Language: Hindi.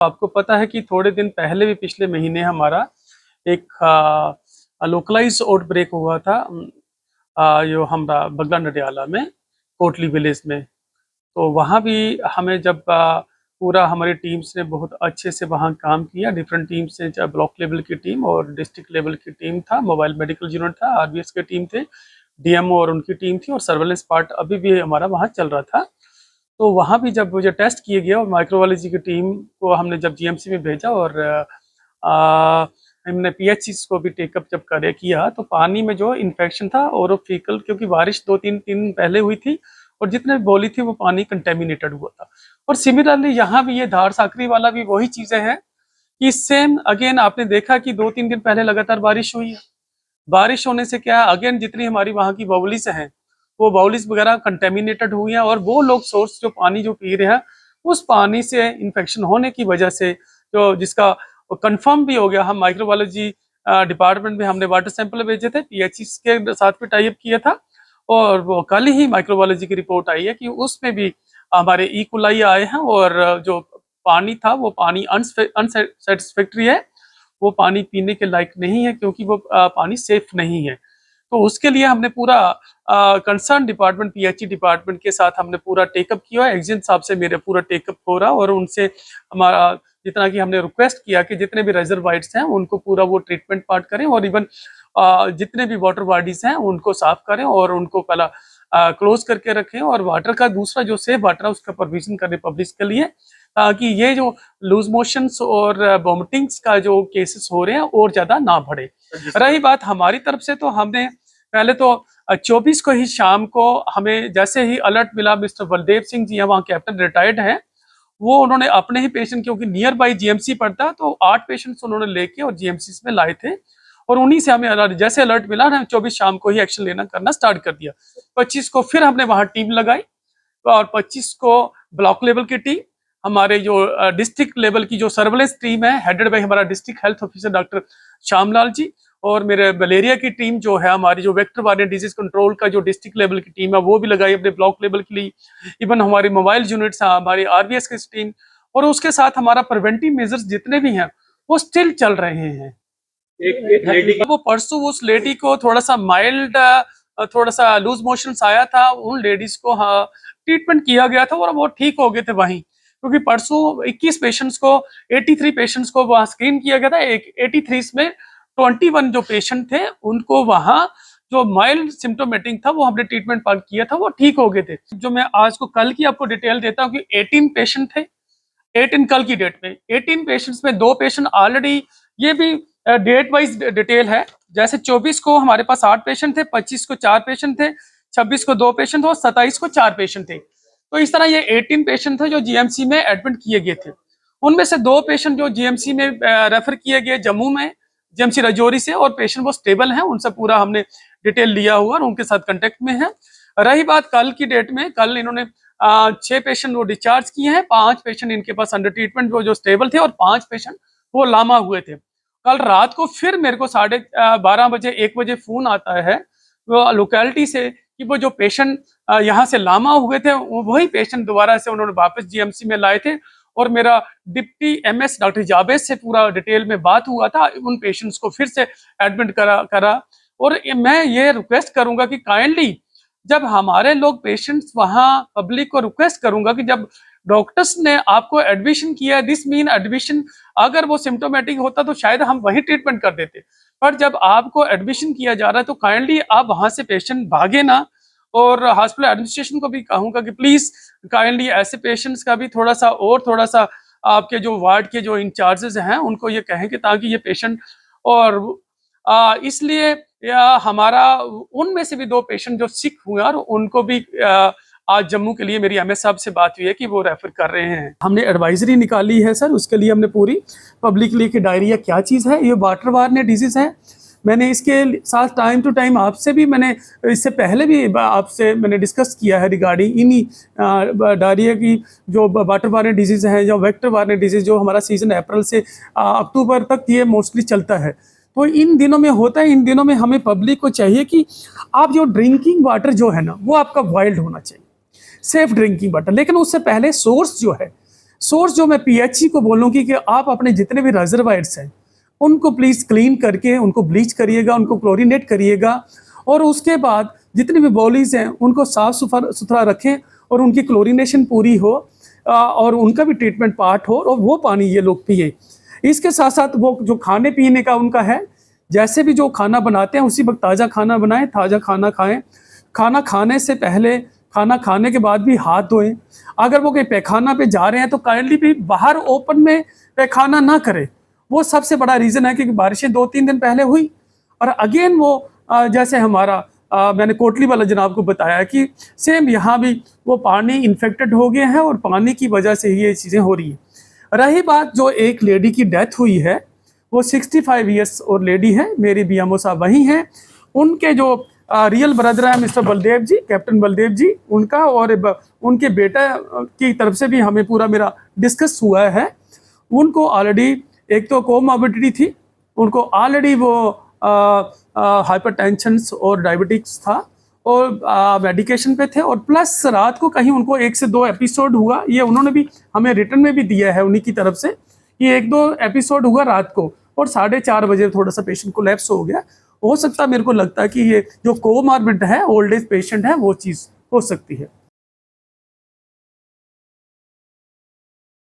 आपको पता है कि थोड़े दिन पहले भी पिछले महीने हमारा एक लोकलाइज आउटब्रेक हुआ था जो हमारा बगला नडियाला में कोटली विलेज में। तो वहाँ भी हमें जब पूरा हमारी टीम्स ने बहुत अच्छे से वहाँ काम किया। डिफरेंट टीम्स से, चाहे ब्लॉक लेवल की टीम और डिस्ट्रिक्ट लेवल की टीम था, मोबाइल मेडिकल यूनिट था, आरबीएस की टीम थे, डीएमओ और उनकी टीम थी, और सर्वेलेंस पार्ट अभी भी हमारा वहाँ चल रहा था। तो वहाँ भी जब मुझे टेस्ट किए गया और माइक्रोबायोलॉजी की टीम को हमने जब जीएमसी में भेजा और हमने पीएचसी को भी टेकअप जब किया तो पानी में जो इन्फेक्शन था और फीकल, क्योंकि बारिश 2-3 दिन पहले हुई थी और जितने बोली थी वो पानी कंटेमिनेटेड हुआ था। और सिमिलरली यहाँ भी ये धार साकरी वाला भी वही चीजें हैं कि सेम अगेन आपने देखा कि 2-3 दिन पहले लगातार बारिश हुई है। बारिश होने से क्या अगेन जितनी हमारी वहाँ की बाउलीज हैं वो बाउलीज वगैरह कंटेमिनेटेड हुई हैं, और वो लोग सोर्स जो पानी जो पी रहे हैं उस पानी से इन्फेक्शन होने की वजह से जो जिसका कंफर्म भी हो गया। हम माइक्रोबायोलॉजी डिपार्टमेंट में हमने वाटर सैंपल भेजे थे, पीएचई के साथ भी टाई अप किया था, और वो कल ही माइक्रोबायोलॉजी की रिपोर्ट आई है कि उसमें भी हमारे ई कोलाई आए हैं, और जो पानी था वो पानी अनसेटिस्फैक्ट्री है, वो पानी पीने के लायक नहीं है, क्योंकि वो पानी सेफ नहीं है। तो उसके लिए हमने पूरा कंसर्न डिपार्टमेंट, पीएचई डिपार्टमेंट के साथ हमने पूरा टेकअप किया। एक्जिन साहब से मेरे पूरा टेकअप हो रहा, और उनसे हमारा जितना कि हमने रिक्वेस्ट किया कि जितने भी रिजर्वाइर्स हैं उनको पूरा वो ट्रीटमेंट पार्ट करें, और इवन जितने भी वाटर बॉडीज हैं उनको साफ करें और उनको पहला क्लोज करके रखें, और वाटर का दूसरा जो सेफ वाटर है उसका प्रोविजन करें पब्लिक के लिए, ताकि ये जो लूज मोशंस और वॉमिटिंग्स का जो केसेस हो रहे हैं और ज्यादा ना बढ़े। रही बात हमारी तरफ से, तो हमने पहले तो 24 को ही शाम को हमें जैसे ही अलर्ट मिला, मिस्टर बलदेव सिंह जी वहाँ कैप्टन रिटायर्ड हैं, वो उन्होंने अपने ही पेशेंट, क्योंकि नियर बाई जीएमसी पड़ता, तो 8 पेशेंट्स उन्होंने लेके और जीएमसी में लाए थे, और उन्हीं से हमें जैसे अलर्ट मिला ना 24 शाम को ही एक्शन लेना करना स्टार्ट कर दिया। 25 को फिर हमने वहाँ टीम लगाई, और 25 को ब्लॉक लेवल की टीम, हमारे जो डिस्ट्रिक्ट लेवल की जो सर्वेलेंस टीम है हेडेड बाई हमारा district health officer doctor Shyamlal ji, और मेरे मलेरिया की टीम जो है हमारी जो वेक्टर वारियन डिजीज कंट्रोल का जो डिस्ट्रिक्ट लेवल की टीम है वो भी लगाई अपने ब्लॉक लेवल के लिए। इवन हमारी मोबाइल यूनिट्स हमारी आरबीएस की टीम, और उसके साथ हमारा प्रिवेंटिव मेजर्स जितने भी हैं वो स्टिल चल रहे हैं। एक लेडी वो परसों उस लेडी को थोड़ा सा माइल्ड थोड़ा सा लूज मोशन आया था, उन लेडीज को ट्रीटमेंट किया गया था और वो ठीक हो गए थे वहीं, क्योंकि परसों 21 पेशेंट्स को 83 पेशेंट्स को वहाँ स्क्रीन किया गया था। 83 में 21 जो पेशेंट थे उनको वहाँ जो माइल्ड सिम्टोमेटिक था वो हमने ट्रीटमेंट पार्ट किया था, वो ठीक हो गए थे। जो मैं आज को कल की आपको डिटेल देता हूँ कि 18 पेशेंट थे, 18 कल की डेट में 18 पेशेंट्स में 2 पेशेंट ऑलरेडी, ये भी डेट वाइज डिटेल है, जैसे 24 को हमारे पास 8 पेशेंट थे, 25 को 4 पेशेंट थे, 26 को 2 पेशेंट और 27 को 4 पेशेंट थे। तो इस तरह ये 18 पेशेंट थे जो जीएमसी में एडमिट किए गए थे। उनमें से 2 पेशेंट जो जीएमसी में रेफर किए गए जम्मू में, जीएमसी राजौरी से, और पेशेंट वो स्टेबल हैं, उनसे पूरा हमने डिटेल लिया हुआ और उनके साथ कांटेक्ट में है। रही बात कल की डेट में, कल इन्होंने 6 पेशेंट वो डिस्चार्ज किए हैं, 5 पेशेंट इनके पास अंडर ट्रीटमेंट वो जो स्टेबल थे, और 5 पेशेंट वो लामा हुए थे। कल रात को फिर मेरे को 12:30 बजे 1 बजे फोन आता है वो लोकेलिटी से कि वो जो पेशेंट यहाँ से लामा हुए थे वही पेशेंट दोबारा से उन्होंने वापस जीएमसी में लाए थे, और मेरा डिप्टी एमएस डॉक्टर जावेद से पूरा डिटेल में बात हुआ था, उन पेशेंट्स को फिर से एडमिट करा। और मैं ये रिक्वेस्ट करूंगा कि काइंडली जब हमारे लोग पेशेंट्स वहाँ पब्लिक को रिक्वेस्ट करूंगा कि जब डॉक्टर्स ने आपको एडमिशन किया है, दिस मीन एडमिशन, अगर वो सिम्टोमेटिक होता तो शायद हम वही ट्रीटमेंट कर देते, पर जब आपको एडमिशन किया जा रहा है तो काइंडली आप वहां से पेशेंट भागे ना। और हॉस्पिटल एडमिनिस्ट्रेशन को भी कहूंगा कि प्लीज काइंडली ऐसे पेशेंट्स का भी थोड़ा सा आपके जो वार्ड के जो इंचार्जेस हैं उनको ये कहें कि ताकि ये पेशेंट, और इसलिए हमारा उनमें से भी 2 पेशेंट जो सिक हुए और उनको भी आज जम्मू के लिए मेरी एमएस साहब से बात हुई है कि वो रेफर कर रहे हैं। हमने एडवाइजरी निकाली है सर, उसके लिए हमने पूरी पब्लिक लिए कि डायरिया क्या चीज़ है, ये वाटर वार्न डिजीज़ है। मैंने इसके साथ टाइम टू टाइम आपसे भी, मैंने इससे पहले भी आपसे मैंने डिस्कस किया है रिगार्डिंग इन्हीं डायरिया की जो वाटर वार्न डिजीज़ है, जो वेक्टर वार्न डिजीज़, जो हमारा सीजन अप्रैल से अक्टूबर तक ये मोस्टली चलता है। तो इन दिनों में होता है, इन दिनों में हमें पब्लिक को चाहिए कि आप जो ड्रिंकिंग वाटर जो है ना वो आपका वाइल्ड होना चाहिए, सेफ ड्रिंकिंग वाटर, लेकिन उससे पहले सोर्स जो है सोर्स जो मैं पीएचई को बोलूँगी कि आप अपने जितने भी रिजर्वायर्स हैं उनको प्लीज़ क्लीन करके उनको ब्लीच करिएगा, उनको क्लोरीनेट करिएगा, और उसके बाद जितनी भी बॉलीज हैं उनको साफ सुथरा रखें और उनकी क्लोरीनेशन पूरी हो और उनका भी ट्रीटमेंट पार्ट हो और वो पानी ये लोग पिए। इसके साथ साथ वो जो खाने पीने का उनका है, जैसे भी जो खाना बनाते हैं उसी वक्त ताज़ा खाना बनाएं, ताज़ा खाना खाएं। खाना खाने से पहले, खाना खाने के बाद भी हाथ धोएं। अगर वो कहीं पैखाना पे जा रहे हैं तो काइंडली भी बाहर ओपन में पैखाना ना करें। वो सबसे बड़ा रीज़न है क्योंकि बारिशें 2-3 दिन पहले हुई और अगेन वो जैसे हमारा मैंने कोटली वाला जनाब को बताया कि सेम यहाँ भी वो पानी इन्फेक्टेड हो गए हैं और पानी की वजह से ही ये चीज़ें हो रही हैं। रही बात जो एक लेडी की डेथ हुई है, वो 65 ईयर्स और लेडी है, मेरी बीएमओ साहब वही हैं। उनके जो रियल ब्रदर हैं मिस्टर बलदेव जी, कैप्टन बलदेव जी, उनका और उनके बेटा की तरफ से भी हमें पूरा मेरा डिस्कस हुआ है। उनको ऑलरेडी एक तो कोमॉर्बिडिटी थी, उनको ऑलरेडी वो हाइपरटेंशन और डायबिटिक्स था और मेडिकेशन पे थे, और प्लस रात को कहीं उनको 1 से 2 एपिसोड हुआ। ये उन्होंने भी हमें रिटर्न में भी दिया है उन्हीं की तरफ से कि 1-2 एपिसोड हुआ रात को और 4:30 बजे थोड़ा सा पेशेंट कोलैप्स हो गया। हो सकता है, मेरे को लगता है कि ये जो कोमॉर्बिड है, ओल्ड एज पेशेंट है, वो चीज़ हो सकती है।